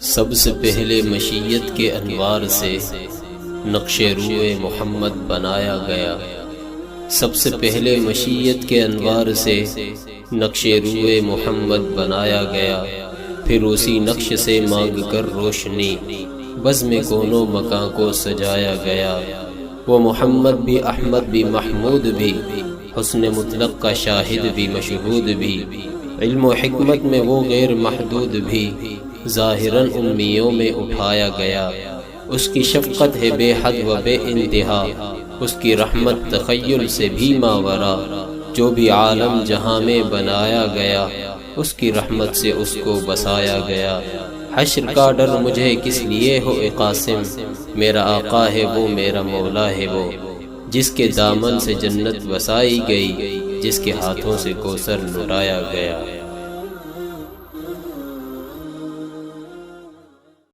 سب سے پہلے مشیت کے انوار سے نقش روئے محمد بنایا گیا۔ سب سے پہلے مشیت کے انوار سے نقش روئے محمد بنایا گیا، پھر اسی نقش سے مانگ کر روشنی بزم کونوں مکاں کو سجایا گیا۔ وہ محمد بھی، احمد بھی، محمود بھی، حسن مطلق کا شاہد بھی، مشہود بھی، علم و حکمت میں وہ غیر محدود بھی، ظاہراً امیوں میں اٹھایا گیا۔ اس کی شفقت ہے بے حد و بے انتہا، اس کی رحمت تخیل سے بھی ماورا، جو بھی عالم جہاں میں بنایا گیا، اس کی رحمت سے اس کو بسایا گیا۔ حشر کا ڈر مجھے کس لیے ہو اے قاسم، میرا آقا ہے وہ، میرا مولا ہے وہ، جس کے دامن سے جنت وسائی گئی، جس کے ہاتھوں سے کوثر لٹایا گیا۔